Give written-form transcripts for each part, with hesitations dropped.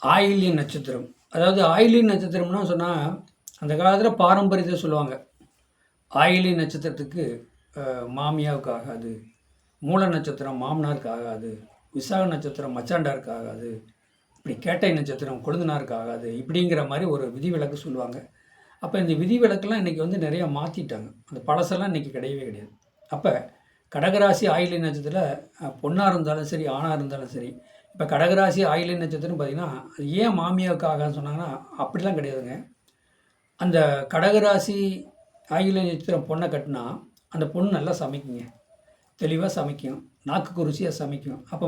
ஆயில்ய நட்சத்திரம். அதாவது ஆயில்ய நட்சத்திரம்னா சொன்னால் அந்த காலத்தில் பாரம்பரியத்தை சொல்லுவாங்க. ஆயில்ய நட்சத்திரத்துக்கு மாமியாவுக்கு ஆகாது, மூல நட்சத்திரம் மாமனாருக்கு ஆகாது, விசாக நட்சத்திரம் மச்சாண்டாருக்கு ஆகாது, இப்படி கேட்டை நட்சத்திரம் கொழுந்தனாருக்கு ஆகாது, இப்படிங்கிற மாதிரி ஒரு விதிவிலக்கு சொல்லுவாங்க. அப்போ இந்த விதிவிலக்கெல்லாம் இன்றைக்கி வந்து நிறையா மாற்றிட்டாங்க. அந்த பழசெல்லாம் இன்றைக்கி கிடையவே கிடையாது. அப்போ கடகராசி ஆயில்ய நட்சத்திரத்தில் பொண்ணாக இருந்தாலும் சரி, ஆணாக இருந்தாலும் சரி, இப்போ கடகராசி ஆயில்ய நட்சத்திரம்னு பார்த்திங்கன்னா அது ஏன் மாமியாவுக்கு ஆகாதுன்னு சொன்னாங்கன்னா அப்படிலாம் கிடையாதுங்க. அந்த கடகராசி ஆயில்ய நட்சத்திரம் பொண்ணை கட்டினா அந்த பொண்ணு நல்லா சமைக்குங்க, தெளிவாக சமைக்கும், நாக்குக்கு ருசியாக சமைக்கும். அப்போ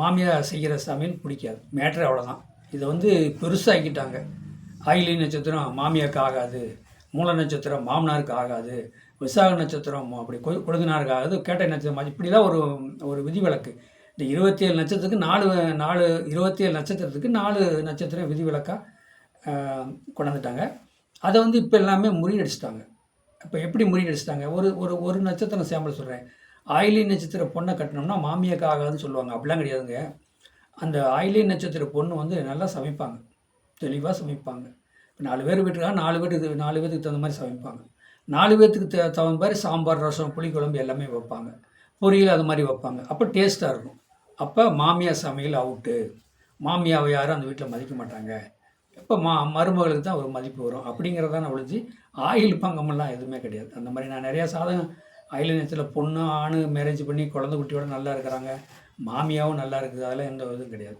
மாமியார் செய்கிற சமையல் பிடிக்காது. மேட்ரு அவ்வளோதான். இதை வந்து பெருசாகிக்கிட்டாங்க. ஆயில்ய நட்சத்திரம் மாமியாருக்கு ஆகாது, மூல நட்சத்திரம் மாமனாருக்கு ஆகாது, விசாக நட்சத்திரம் அப்படி கொழுந்தனாருக்கு ஆகாது, கேட்டை நட்சத்திரம் இப்படிலாம் ஒரு ஒரு விதிவிலக்கு. இந்த 27 நட்சத்திரத்துக்கு 27 நட்சத்திரத்துக்கு 4 நட்சத்திரம் விதிவிலக்காக கொண்டாந்துட்டாங்க. அதை வந்து இப்போ எல்லாமே முறியடிச்சிட்டாங்க. இப்போ எப்படி முறியடிச்சிட்டாங்க? ஒரு ஒரு ஒரு நட்சத்திரம் சாம்பிள் சொல்கிறேன். ஆயில்ய நட்சத்திர பொண்ணை கட்டினோம்னா மாமியாருக்கு ஆகாதுன்னு சொல்லுவாங்க. அப்படிலாம் கிடையாதுங்க. அந்த ஆயில்ய நட்சத்திர பொண்ணு வந்து நல்லா சமைப்பாங்க, தெளிவாக சமைப்பாங்க. இப்போ 4 பேர் வீட்டுக்காக 4 பேருக்கு தகுந்த மாதிரி சமைப்பாங்க. 4 பேர்த்துக்கு தகுந்த மாதிரி சாம்பார், ரசம், புளிக்குழம்பு எல்லாமே வைப்பாங்க. பொரியல் அது மாதிரி வைப்பாங்க. அப்போ டேஸ்ட்டாக இருக்கும். அப்போ மாமியார் சமையல் அவுட்டு. மாமியாவை யாரும் அந்த வீட்டில் மதிக்க மாட்டாங்க. இப்போ மருமகளுக்கு தான் ஒரு மதிப்பு வரும் அப்படிங்கிறதான ஒழிஞ்சு ஆயில் பங்கமெல்லாம் எதுவுமே கிடையாது. அந்த மாதிரி நான் நிறையா சாதகம் ஆயில்ய நட்சத்திரத்தில் பொண்ணு ஆண் மேரேஜ் பண்ணி குழந்தை குட்டியோட நல்லா இருக்கிறாங்க, மாமியாவும் நல்லா இருக்குது, அதெல்லாம் எந்த இதுவும் கிடையாது.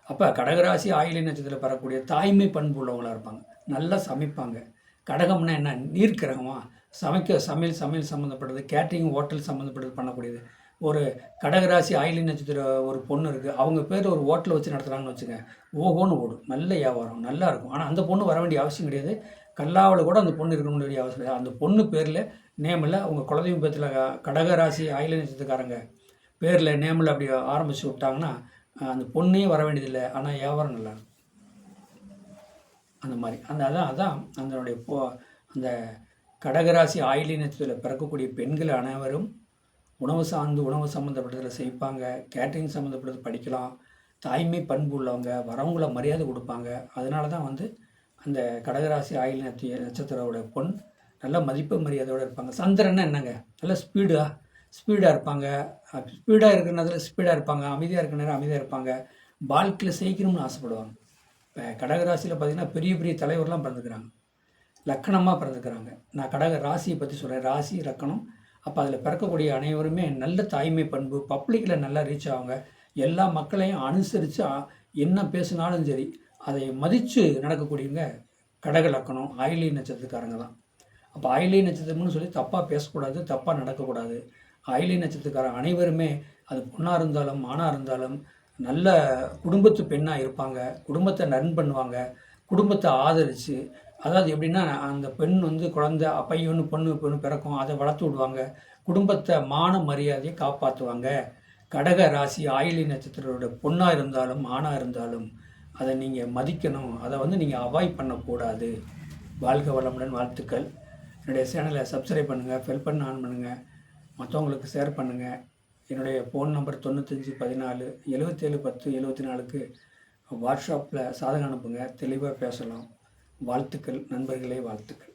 அப்போ கடகராசி ஆயில்ய நட்சத்திரத்தில் பெறக்கூடிய தாய்மை பண்பு உள்ளவங்களாக இருப்பாங்க, நல்லா சமைப்பாங்க. கடகம்னா என்ன? நீர்க்கிரகமாக சமையல் சம்மந்தப்பட்டது, கேட்ரிங் ஹோட்டல் சம்மந்தப்பட்டது பண்ணக்கூடியது. ஒரு கடகராசி ஆயில்ய நட்சத்திர ஒரு பொண்ணு இருக்குது, அவங்க பேர் ஒரு ஹோட்டலை வச்சு நடத்துகிறாங்கன்னு வச்சுங்க, ஓஹோன்னு ஓடும், நல்ல வியாபாரம், நல்லா இருக்கும். ஆனால் அந்த பொண்ணு வர வேண்டிய அவசியம் கிடையாது. கல்லாவில் கூட அந்த பொண்ணு இருக்க வேண்டிய அவசியம் கிடையாது. அந்த பொண்ணு பேரில் நேமில் அவங்க குலதெய்வம் பேத்தில் கடகராசி ஆயில்ய நட்சத்திரக்காரங்க பேரில் நேமில் அப்படி ஆரம்பித்து விட்டாங்கன்னா அந்த பொண்ணே வர வேண்டியதில்லை. ஆனால் வியாபாரம் நல்லா இருக்கும். அந்த மாதிரி அதான் அதனுடைய அந்த கடகராசி ஆயில்ய நட்சத்திரத்தில் பிறக்கக்கூடிய பெண்கள் அனைவரும் உணவு சம்மந்தப்பட்டதில் செய்ப்பாங்க, கேட்ரிங் சம்மந்தப்பட்டது படிக்கலாம், தாய்மை பண்பு உள்ளவங்க, வரவங்கள மரியாதை கொடுப்பாங்க. அதனால தான் வந்து அந்த கடகராசி ஆயில்ய நட்சத்திரோட பொண் நல்ல மதிப்பு மரியாதையோடு இருப்பாங்க. சந்திரன்னா என்னங்க? நல்லா ஸ்பீடாக இருப்பாங்க. ஸ்பீடாக இருக்கிற நேரத்தில் ஸ்பீடாக இருப்பாங்க, அமைதியாக இருக்கிற நேரம் அமைதியாக இருப்பாங்க, வாழ்க்கையில் செய்யணும்னு ஆசைப்படுவாங்க. இப்போ கடகராசியில் பார்த்திங்கன்னா பெரிய பெரிய தலைவர்லாம் பிறந்துக்கிறாங்க, லக்கணமாக பிறந்துக்கிறாங்க. நான் கடக ராசியை பற்றி சொல்கிறேன், ராசி லக்கணம். அப்போ அதில் பிறக்கக்கூடிய அனைவருமே நல்ல தாய்மை பண்பு, பப்ளிக்கில் நல்லா ரீச் ஆவாங்க, எல்லா மக்களையும் அனுசரித்து என்ன பேசினாலும் சரி அதை மதித்து நடக்கக்கூடியவங்க கடக லக்கணம் ஆயில்ய நட்சத்திரக்காரங்க தான். அப்போ ஆயில்ய நட்சத்திரம்னு சொல்லி தப்பாக பேசக்கூடாது, தப்பாக நடக்கக்கூடாது. ஆயில்ய நட்சத்திரக்காரன் அனைவருமே அது பொண்ணாக இருந்தாலும் ஆணாக இருந்தாலும் நல்ல குடும்பத்து பெண்ணாக இருப்பாங்க, குடும்பத்தை ரன் பண்ணுவாங்க, குடும்பத்தை ஆதரித்து, அதாவது எப்படின்னா அந்த பெண் வந்து குழந்தை பையன் பொண்ணு பிறக்கும், அதை வளர்த்து விடுவாங்க, குடும்பத்தை மான மரியாதையை காப்பாற்றுவாங்க. கடக ராசி ஆயில்ய நட்சத்திரோட பொண்ணாக இருந்தாலும் ஆணாக இருந்தாலும் அதை நீங்கள் மதிக்கணும், அதை வந்து நீங்கள் அவாய்ட் பண்ணக்கூடாது. வாழ்க வளமுடன், வாழ்த்துக்கள். என்னுடைய சேனலை சப்ஸ்கிரைப் பண்ணுங்கள், பெல் பண்ண ஆன் பண்ணுங்கள், மற்றவங்களுக்கு ஷேர் பண்ணுங்கள். என்னுடைய ஃபோன் நம்பர் 95 14 77 10 74க்கு வாட்ஸ்அப்பில் சாதகம் அனுப்புங்க, தெளிவாக பேசலாம். வாழ்த்துக்கள் நண்பர்களே, வாழ்த்துக்கள்.